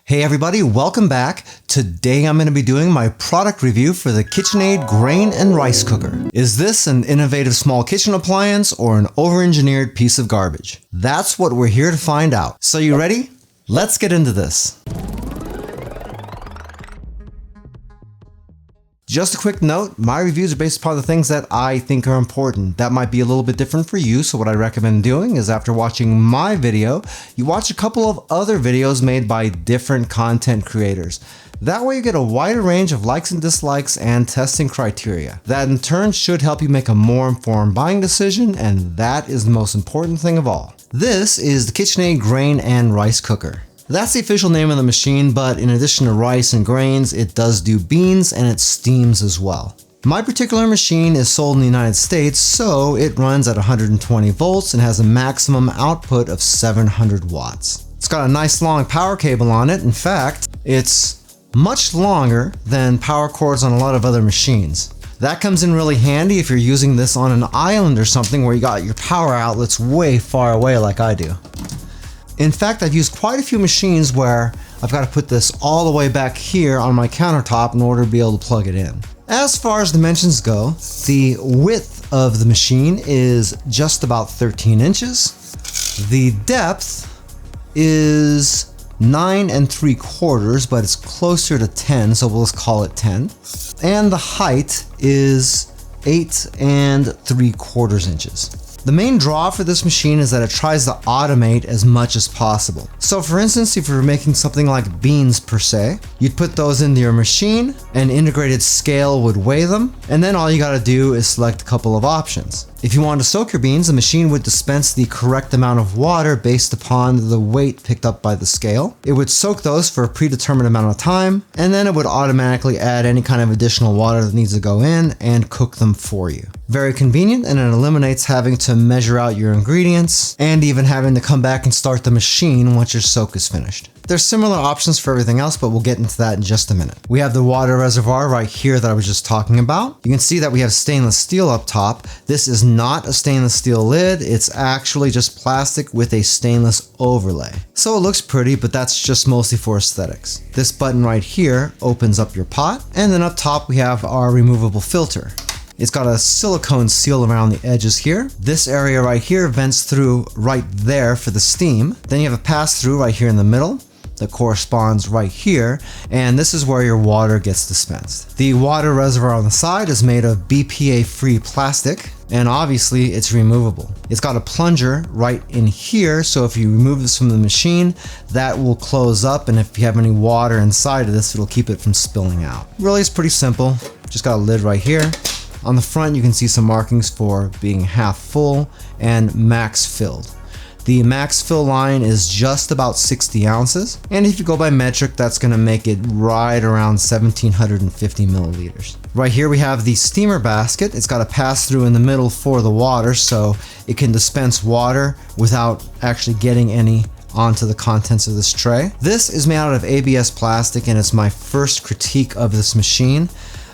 Hey everybody, welcome back. Today I'm going to be doing my product review for the KitchenAid Grain and Rice Cooker. Is this an innovative small kitchen appliance or an over-engineered piece of garbage? That's what we're here to find out. So you ready? Let's get into this. Just a quick note, my reviews are based upon the things that I think are important. That might be a little bit different for you, so what I recommend doing is after watching my video, you watch a couple of other videos made by different content creators. That way you get a wider range of likes and dislikes and testing criteria. That in turn should help you make a more informed buying decision, and that is the most important thing of all. This is the KitchenAid Grain and Rice Cooker. That's the official name of the machine, but in addition to rice and grains, it does do beans and it steams as well. My particular machine is sold in the United States, so it runs at 120 volts and has a maximum output of 700 watts. It's got a nice long power cable on it. In fact, it's much longer than power cords on a lot of other machines. That comes in really handy if you're using this on an island or something where you got your power outlets way far away like I do. In fact, I've used quite a few machines where I've got to put this all the way back here on my countertop in order to be able to plug it in. As far as dimensions go, the width of the machine is just about 13 inches. The depth is 9 3/4, but it's closer to 10, so we'll just call it 10. And the height is 8 3/4 inches. The main draw for this machine is that it tries to automate as much as possible. So for instance, if you're making something like beans per se, you'd put those into your machine, an integrated scale would weigh them, and then all you gotta do is select a couple of options. If you want to soak your beans, the machine would dispense the correct amount of water based upon the weight picked up by the scale. It would soak those for a predetermined amount of time, and then it would automatically add any kind of additional water that needs to go in and cook them for you. Very convenient, and it eliminates having to measure out your ingredients and even having to come back and start the machine once your soak is finished. There's similar options for everything else, but we'll get into that in just a minute. We have the water reservoir right here that I was just talking about. You can see that we have stainless steel up top. This is not a stainless steel lid, it's actually just plastic with a stainless overlay. So it looks pretty, but that's just mostly for aesthetics. This button right here opens up your pot, and then up top we have our removable filter. It's got a silicone seal around the edges here. This area right here vents through right there for the steam. Then you have a pass-through right here in the middle that corresponds right here, and this is where your water gets dispensed. The water reservoir on the side is made of BPA-free plastic, and obviously it's removable. It's got a plunger right in here, so if you remove this from the machine, that will close up, and if you have any water inside of this, it'll keep it from spilling out. Really, it's pretty simple. Just got a lid right here. On the front, you can see some markings for being half full and max filled. The max fill line is just about 60 ounces, and if you go by metric, that's going to make it right around 1750 milliliters. Right here we have the steamer basket. It's got a pass-through in the middle for the water, so it can dispense water without actually getting any onto the contents of this tray. This is made out of ABS plastic, and it's my first critique of this machine.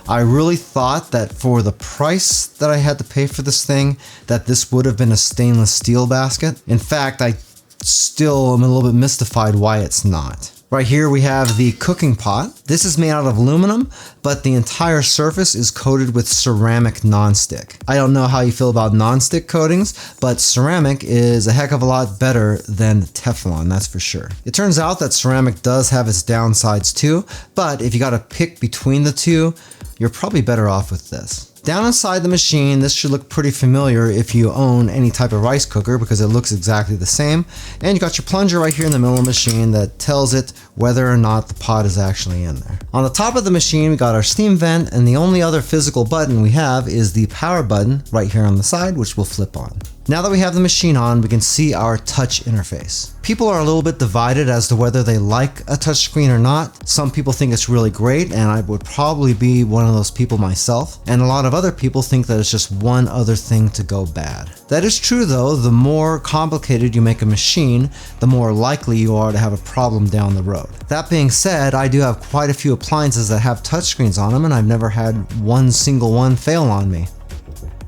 I really thought that for the price that I had to pay for this thing, that this would have been a stainless steel basket. In fact, I still am a little bit mystified why it's not. Right here we have the cooking pot. This is made out of aluminum, but the entire surface is coated with ceramic nonstick. I don't know how you feel about nonstick coatings, but ceramic is a heck of a lot better than Teflon, that's for sure. It turns out that ceramic does have its downsides too, but if you gotta pick between the two, you're probably better off with this. Down inside the machine, this should look pretty familiar if you own any type of rice cooker because it looks exactly the same. And you got your plunger right here in the middle of the machine that tells it whether or not the pot is actually in there. On the top of the machine, we got our steam vent, and the only other physical button we have is the power button right here on the side, which will flip on. Now that we have the machine on, we can see our touch interface. People are a little bit divided as to whether they like a touchscreen or not. Some people think it's really great, and I would probably be one of those people myself. And a lot of other people think that it's just one other thing to go bad. That is true though, the more complicated you make a machine, the more likely you are to have a problem down the road. That being said, I do have quite a few appliances that have touchscreens on them, and I've never had one single one fail on me.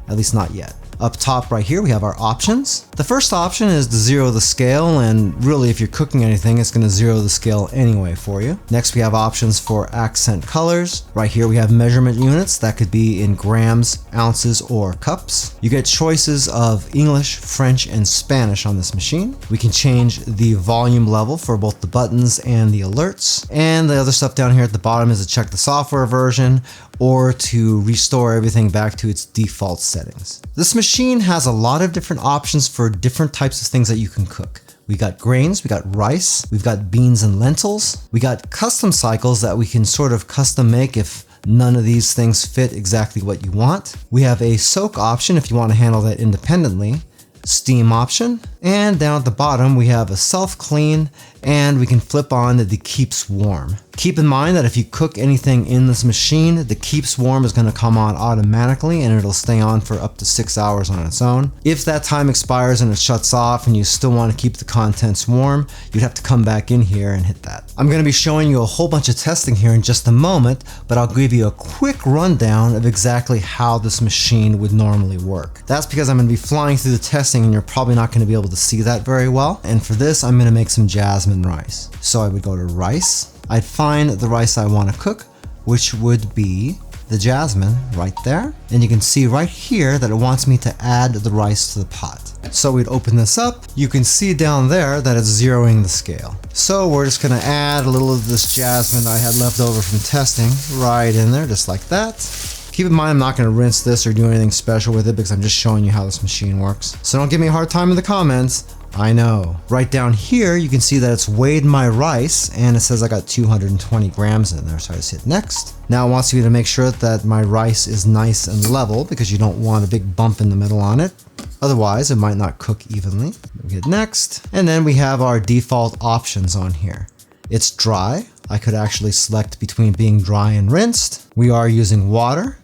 At least not yet. Up top right here we have our options. The first option is to zero the scale, and really if you're cooking anything it's going to zero the scale anyway for you. Next we have options for accent colors. Right here we have measurement units that could be in grams, ounces, or cups. You get choices of English, French, and Spanish on this machine. We can change the volume level for both the buttons and the alerts. And the other stuff down here at the bottom is to check the software version or to restore everything back to its default settings. This machine has a lot of different options for different types of things that you can cook. We got grains, we got rice, we've got beans and lentils. We got custom cycles that we can sort of custom make if none of these things fit exactly what you want. We have a soak option if you want to handle that independently. Steam option, and down at the bottom we have a self clean, and we can flip on the keeps warm. Keep in mind that if you cook anything in this machine, the keeps warm is going to come on automatically and it'll stay on for up to 6 hours on its own. If that time expires and it shuts off and you still want to keep the contents warm, you'd have to come back in here and hit that. I'm going to be showing you a whole bunch of testing here in just a moment, but I'll give you a quick rundown of exactly how this machine would normally work. That's because I'm going to be flying through the testing and you're probably not going to be able to see that very well. And for this, I'm going to make some jasmine rice. So I would go to rice. I'd find the rice I want to cook, which would be the jasmine right there. And you can see right here that it wants me to add the rice to the pot. So we'd open this up. You can see down there that it's zeroing the scale. So we're just going to add a little of this jasmine I had left over from testing right in there, just like that. Keep in mind I'm not going to rinse this or do anything special with it because I'm just showing you how this machine works. So don't give me a hard time in the comments. I know. Right down here you can see that it's weighed my rice and it says I got 220 grams in there, so I just hit next. Now it wants me to make sure that my rice is nice and level because you don't want a big bump in the middle on it. Otherwise it might not cook evenly. We hit next, and then we have our default options on here. It's dry. I could actually select between being dry and rinsed. We are using water,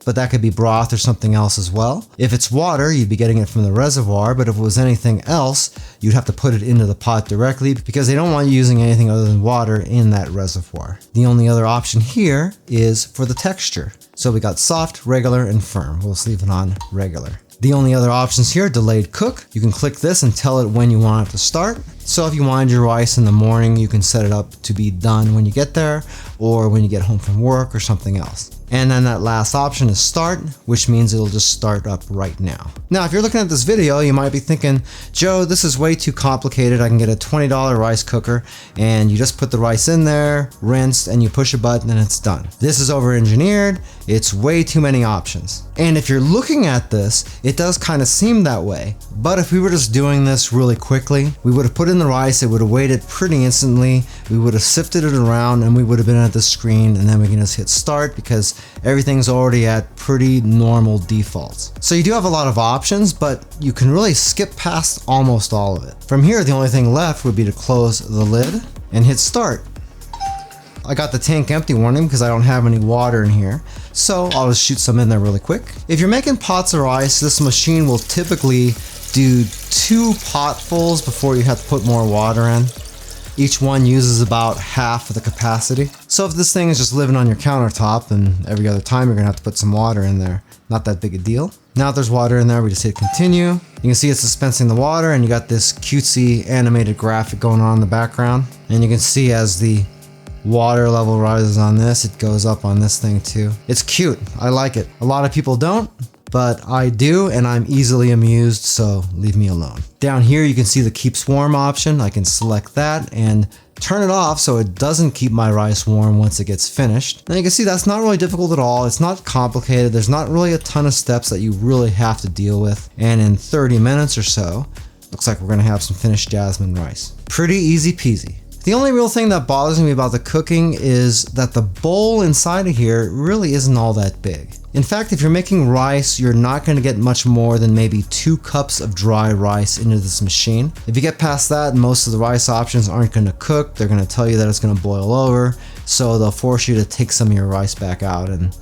but that could be broth or something else as well. If it's water, you'd be getting it from the reservoir, but if it was anything else, you'd have to put it into the pot directly because they don't want you using anything other than water in that reservoir. The only other option here is for the texture. So we got soft, regular, and firm. We'll just leave it on regular. The only other options here, delayed cook. You can click this and tell it when you want it to start. So if you wanted your rice in the morning, you can set it up to be done when you get there or when you get home from work or something else. And then that last option is start, which means it'll just start up right now. Now, if you're looking at this video, you might be thinking, Joe, this is way too complicated. I can get a $20 rice cooker and you just put the rice in there, rinse, and you push a button and it's done. This is over-engineered. It's way too many options. And if you're looking at this, it does kind of seem that way. But if we were just doing this really quickly, we would have put in the rice, it would have weighed it pretty instantly, we would have sifted it around, and we would have been at the screen, and then we can just hit start because everything's already at pretty normal defaults. So you do have a lot of options, but you can really skip past almost all of it. From here, the only thing left would be to close the lid and hit start. I got the tank empty warning because I don't have any water in here, so I'll just shoot some in there really quick. If you're making pots of rice, this machine will typically do 2 potfuls before you have to put more water in. Each one uses about half of the capacity. So if this thing is just living on your countertop, then every other time you're gonna have to put some water in there. Not that big a deal. Now that there's water in there, we just hit continue. You can see it's dispensing the water and you got this cutesy animated graphic going on in the background. And you can see as the water level rises on this, it goes up on this thing too. It's cute, I like it. A lot of people don't, but I do, and I'm easily amused, so leave me alone. Down here you can see the keeps warm option. I can select that and turn it off so it doesn't keep my rice warm once it gets finished. And you can see that's not really difficult at all. It's not complicated. There's not really a ton of steps that you really have to deal with. And in 30 minutes or so, looks like we're gonna have some finished jasmine rice. Pretty easy peasy. The only real thing that bothers me about the cooking is that the bowl inside of here really isn't all that big. In fact, if you're making rice, you're not going to get much more than maybe 2 cups of dry rice into this machine. If you get past that, most of the rice options aren't going to cook. They're going to tell you that it's going to boil over, so they'll force you to take some of your rice back out, and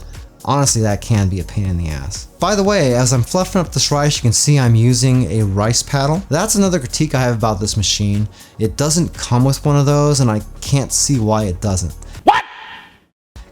honestly, that can be a pain in the ass. By the way, as I'm fluffing up this rice, you can see I'm using a rice paddle. That's another critique I have about this machine. It doesn't come with one of those, and I can't see why it doesn't.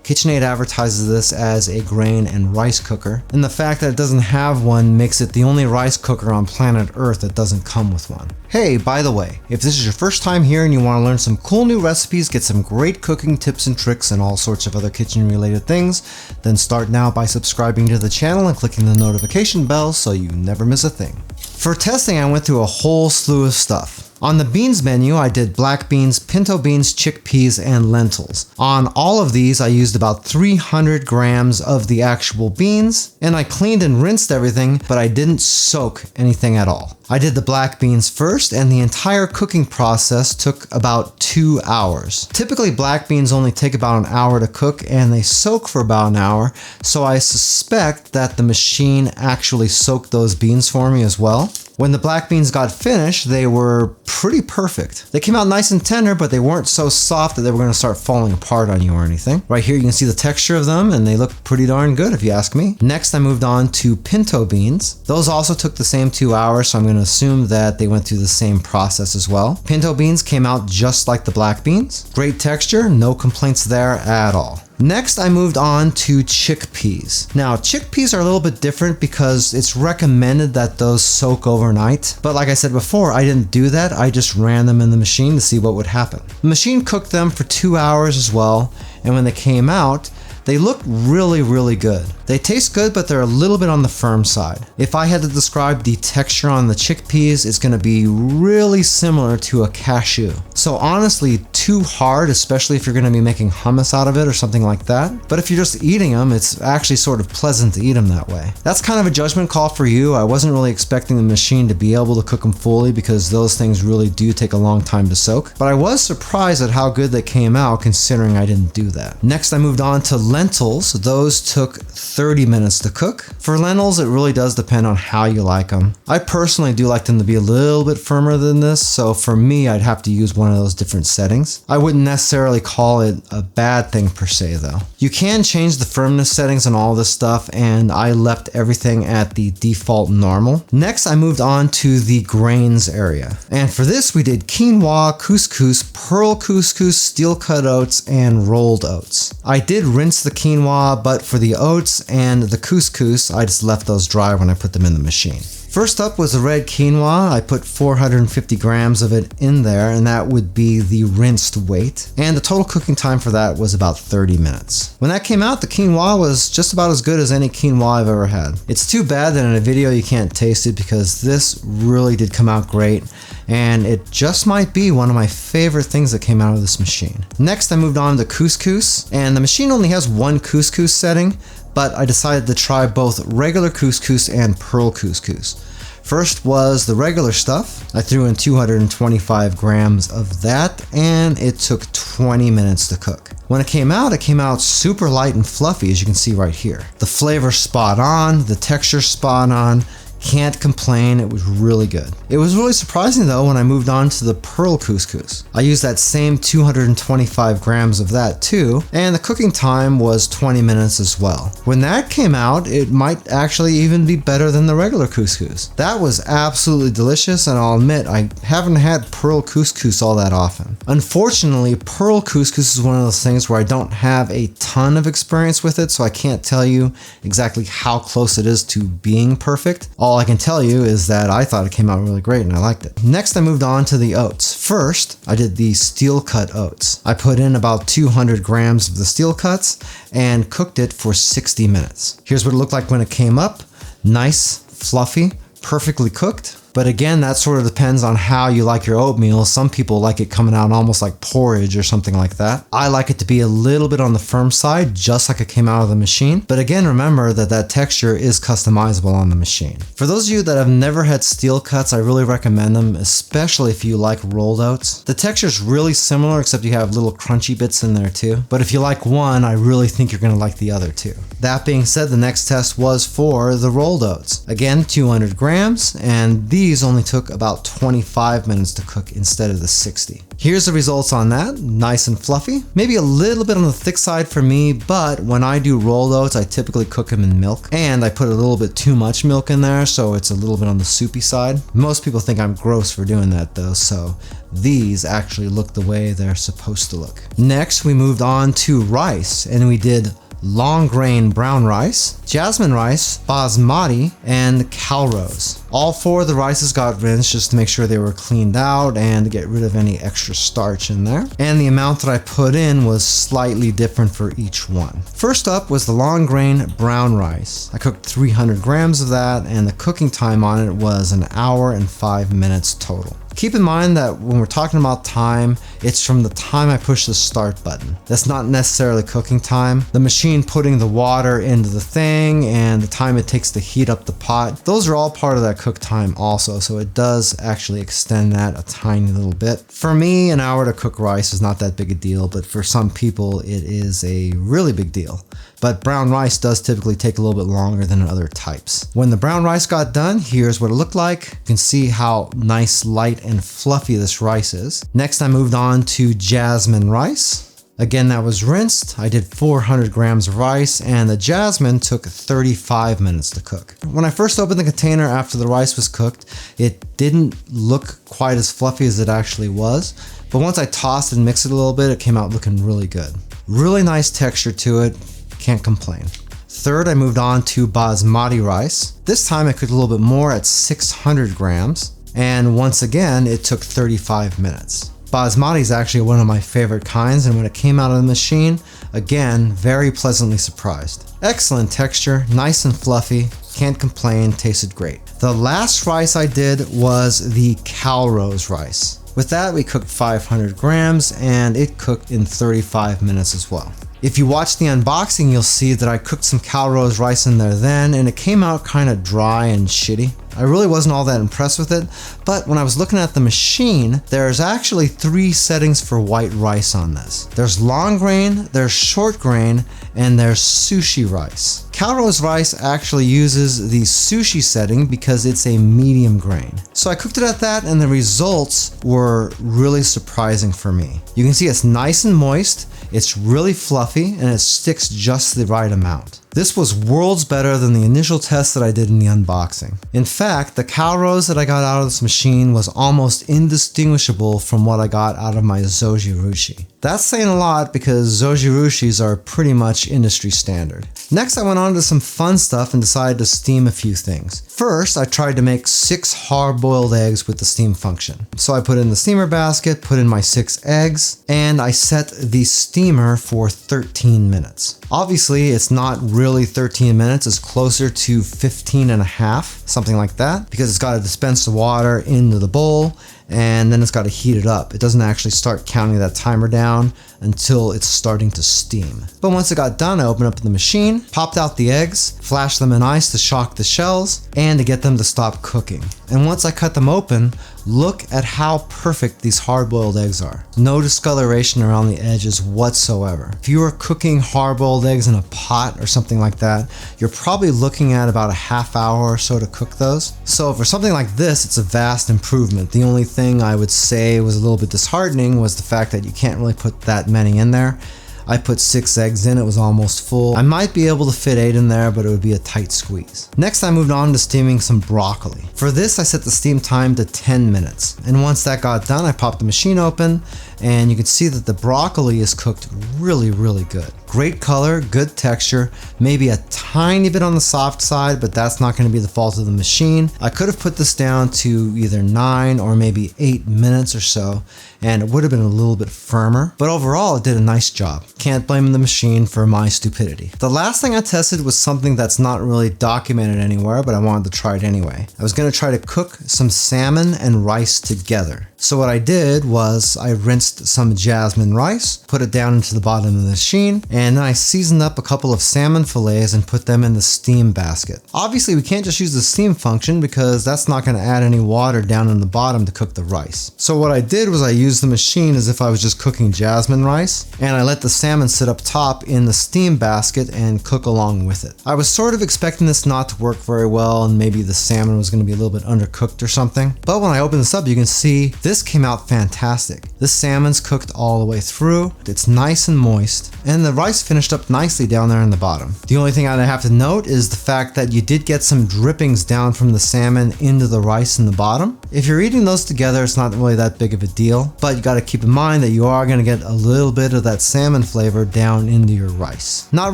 KitchenAid advertises this as a grain and rice cooker, and the fact that it doesn't have one makes it the only rice cooker on planet Earth that doesn't come with one. Hey, by the way, if this is your first time here and you want to learn some cool new recipes, get some great cooking tips and tricks and all sorts of other kitchen related things, then start now by subscribing to the channel and clicking the notification bell so you never miss a thing. For testing, I went through a whole slew of stuff. On the beans menu, I did black beans, pinto beans, chickpeas, and lentils. On all of these, I used about 300 grams of the actual beans, and I cleaned and rinsed everything, but I didn't soak anything at all. I did the black beans first, and the entire cooking process took about 2 hours. Typically, black beans only take about an hour to cook, and they soak for about an hour, so I suspect that the machine actually soaked those beans for me as well. When the black beans got finished, they were pretty perfect. They came out nice and tender, but they weren't so soft that they were going to start falling apart on you or anything. Right here you can see the texture of them, and they look pretty darn good if you ask me. Next I moved on to pinto beans. Those also took the same 2 hours, so I'm going to assume that they went through the same process as well. Pinto beans came out just like the black beans. Great texture, no complaints there at all. Next, I moved on to chickpeas. Now, chickpeas are a little bit different because it's recommended that those soak overnight. But like I said before, I didn't do that. I just ran them in the machine to see what would happen. The machine cooked them for 2 hours as well, and when they came out, they look really good. They taste good, but they're a little bit on the firm side. If I had to describe the texture on the chickpeas, it's gonna be really similar to a cashew. So honestly, too hard, especially if you're gonna be making hummus out of it or something like that. But if you're just eating them, it's actually sort of pleasant to eat them that way. That's kind of a judgment call for you. I wasn't really expecting the machine to be able to cook them fully because those things really do take a long time to soak. But I was surprised at how good they came out considering I didn't do that. Next, I moved on to lentils. Those took 30 minutes to cook. For lentils, it really does depend on how you like them. I personally do like them to be a little bit firmer than this, so for me, I'd have to use one of those different settings. I wouldn't necessarily call it a bad thing per se though. You can change the firmness settings and all this stuff, and I left everything at the default normal. Next, I moved on to the grains area. And for this, we did quinoa, couscous, pearl couscous, steel cut oats, and rolled oats. I did rinse the quinoa, but for the oats and the couscous, I just left those dry when I put them in the machine. First up was the red quinoa. I put 450 grams of it in there, and that would be the rinsed weight. And the total cooking time for that was about 30 minutes. When that came out, the quinoa was just about as good as any quinoa I've ever had. It's too bad that in a video you can't taste it because this really did come out great, and it just might be one of my favorite things that came out of this machine. Next, I moved on to couscous, and the machine only has one couscous setting, but I decided to try both regular couscous and pearl couscous. First was the regular stuff. I threw in 225 grams of that, and it took 20 minutes to cook. When it came out super light and fluffy, as you can see right here. The flavor spot on, the texture spot on. Can't complain, it was really good. It was really surprising though when I moved on to the pearl couscous. I used that same 225 grams of that too, and the cooking time was 20 minutes as well. When that came out, it might actually even be better than the regular couscous. That was absolutely delicious, and I'll admit I haven't had pearl couscous all that often. Unfortunately, pearl couscous is one of those things where I don't have a ton of experience with it, so I can't tell you exactly how close it is to being perfect. All I can tell you is that I thought it came out really great and I liked it. Next, I moved on to the oats. First, I did the steel cut oats. I put in about 200 grams of the steel cuts and cooked it for 60 minutes. Here's what it looked like when it came up. Nice, fluffy, perfectly cooked. But again, that sort of depends on how you like your oatmeal. Some people like it coming out almost like porridge or something like that. I like it to be a little bit on the firm side, just like it came out of the machine. But again, remember that that texture is customizable on the machine. For those of you that have never had steel cuts, I really recommend them, especially if you like rolled oats. The texture is really similar, except you have little crunchy bits in there too. But if you like one, I really think you're gonna like the other too. That being said, the next test was for the rolled oats. Again, 200 grams, and these these only took about 25 minutes to cook instead of the 60. Here's the results on that. Nice and fluffy. Maybe a little bit on the thick side for me, but when I do rolled oats, I typically cook them in milk, and I put a little bit too much milk in there, so it's a little bit on the soupy side. Most people think I'm gross for doing that though, so these actually look the way they're supposed to look. Next, we moved on to rice, and we did long grain brown rice, jasmine rice, basmati, and calrose. All four of the rices got rinsed just to make sure they were cleaned out and to get rid of any extra starch in there. And the amount that I put in was slightly different for each one. First up was the long grain brown rice. I cooked 300 grams of that, and the cooking time on it was 1 hour and 5 minutes total. Keep in mind that when we're talking about time, it's from the time I push the start button. That's not necessarily cooking time. The machine putting the water into the thing and the time it takes to heat up the pot, those are all part of that cook time also, so it does actually extend that a tiny little bit. For me, 1 hour to cook rice is not that big a deal, but for some people it is a really big deal. But brown rice does typically take a little bit longer than other types. When the brown rice got done, here's what it looked like. You can see how nice, light, and fluffy this rice is. Next, I moved on to jasmine rice. Again, that was rinsed. I did 400 grams of rice, and the jasmine took 35 minutes to cook. When I first opened the container after the rice was cooked, it didn't look quite as fluffy as it actually was. But once I tossed and mixed it a little bit, it came out looking really good. Really nice texture to it. Can't complain. Third, I moved on to basmati rice. This time I cooked a little bit more at 600 grams. And once again, it took 35 minutes. Basmati is actually one of my favorite kinds, and when it came out of the machine, again, very pleasantly surprised. Excellent texture, nice and fluffy, can't complain, tasted great. The last rice I did was the calrose rice. With that, we cooked 500 grams, and it cooked in 35 minutes as well. If you watch the unboxing, you'll see that I cooked some calrose rice in there then, and it came out kind of dry and shitty. I really wasn't all that impressed with it, but when I was looking at the machine, there's actually 3 settings for white rice on this. There's long grain, there's short grain, and there's sushi rice. Calrose rice actually uses the sushi setting because it's a medium grain. So I cooked it at that, and the results were really surprising for me. You can see it's nice and moist, it's really fluffy, and it sticks just the right amount. This was worlds better than the initial test that I did in the unboxing. In fact, the calrose that I got out of this machine was almost indistinguishable from what I got out of my zojirushi. That's saying a lot because zojirushis are pretty much industry standard. Next, I went on to some fun stuff and decided to steam a few things. First, I tried to make 6 hard-boiled eggs with the steam function. So I put in the steamer basket, put in my 6 eggs, and I set the steamer for 13 minutes. Obviously, it's not really 13 minutes, it's closer to 15 and a half, something like that, because it's got to dispense the water into the bowl, and then it's got to heat it up. It doesn't actually start counting that timer down until it's starting to steam. But once it got done, I opened up the machine, popped out the eggs, flashed them in ice to shock the shells, and to get them to stop cooking. And once I cut them open, look at how perfect these hard-boiled eggs are. No discoloration around the edges whatsoever. If you were cooking hard-boiled eggs in a pot or something like that, you're probably looking at about a half hour or so to cook those. So for something like this, it's a vast improvement. The only thing I would say was a little bit disheartening was the fact that you can't really put that many in there. I put 6 eggs in, it was almost full. I might be able to fit 8 in there, but it would be a tight squeeze. Next, I moved on to steaming some broccoli. For this, I set the steam time to 10 minutes. And once that got done, I popped the machine open, and you can see that the broccoli is cooked really, really good. Great color, good texture, maybe a tiny bit on the soft side, but that's not going to be the fault of the machine. I could have put this down to either 9 or maybe 8 minutes or so, and it would have been a little bit firmer, but overall it did a nice job. Can't blame the machine for my stupidity. The last thing I tested was something that's not really documented anywhere, but I wanted to try it anyway. I was going to try to cook some salmon and rice together. So what I did was I rinsed mixed some jasmine rice, put it down into the bottom of the machine, and then I seasoned up a couple of salmon fillets and put them in the steam basket. Obviously, we can't just use the steam function because that's not going to add any water down in the bottom to cook the rice. So what I did was I used the machine as if I was just cooking jasmine rice, and I let the salmon sit up top in the steam basket and cook along with it. I was sort of expecting this not to work very well, and maybe the salmon was going to be a little bit undercooked or something. But when I open this up, you can see this came out fantastic. This salmon's cooked all the way through. It's nice and moist, and the rice finished up nicely down there in the bottom. The only thing I have to note is the fact that you did get some drippings down from the salmon into the rice in the bottom. If you're eating those together, it's not really that big of a deal, but you got to keep in mind that you are going to get a little bit of that salmon flavor down into your rice. Not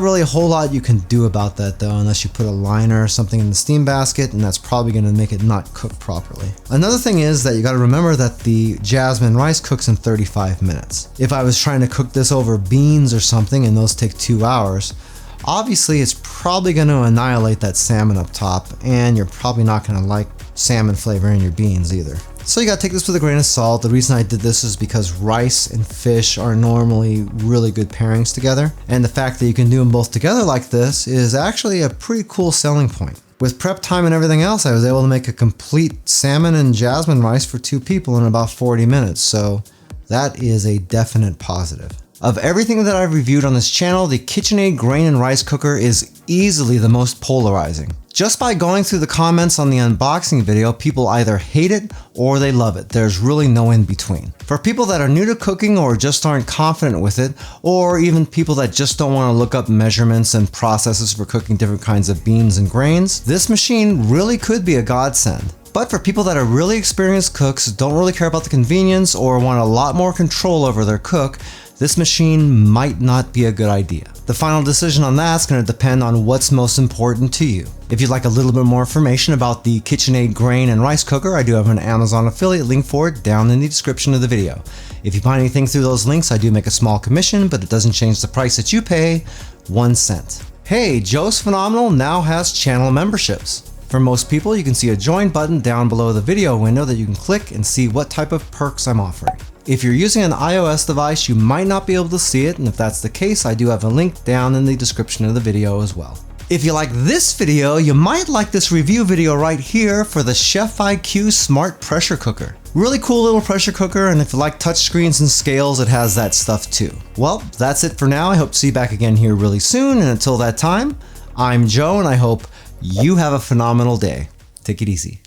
really a whole lot you can do about that though, unless you put a liner or something in the steam basket, and that's probably going to make it not cook properly. Another thing is that you got to remember that the jasmine rice cooks in 35 minutes. If I was trying to cook this over beans or something and those take 2 hours, obviously it's probably going to annihilate that salmon up top, and you're probably not going to like salmon flavor in your beans either. So you gotta take this with a grain of salt. The reason I did this is because rice and fish are normally really good pairings together, and the fact that you can do them both together like this is actually a pretty cool selling point. With prep time and everything else, I was able to make a complete salmon and jasmine rice for 2 people in about 40 minutes, so that is a definite positive. Of everything that I've reviewed on this channel, the KitchenAid Grain and Rice Cooker is easily the most polarizing. Just by going through the comments on the unboxing video, people either hate it or they love it. There's really no in between. For people that are new to cooking or just aren't confident with it, or even people that just don't want to look up measurements and processes for cooking different kinds of beans and grains, this machine really could be a godsend. But for people that are really experienced cooks, don't really care about the convenience, or want a lot more control over their cook, this machine might not be a good idea. The final decision on that is going to depend on what's most important to you. If you'd like a little bit more information about the KitchenAid Grain and Rice Cooker, I do have an Amazon affiliate link for it down in the description of the video. If you buy anything through those links, I do make a small commission, but it doesn't change the price that you pay 1 cent. Hey, Joe's Phenomenal now has channel memberships. For most people, you can see a join button down below the video window that you can click and see what type of perks I'm offering. If you're using an iOS device, you might not be able to see it, and if that's the case, I do have a link down in the description of the video as well. If you like this video, you might like this review video right here for the Chef IQ Smart Pressure Cooker. Really cool little pressure cooker, and if you like touchscreens and scales, it has that stuff too. Well, that's it for now. I hope to see you back again here really soon, and until that time, I'm Joe, and I hope you have a phenomenal day. Take it easy.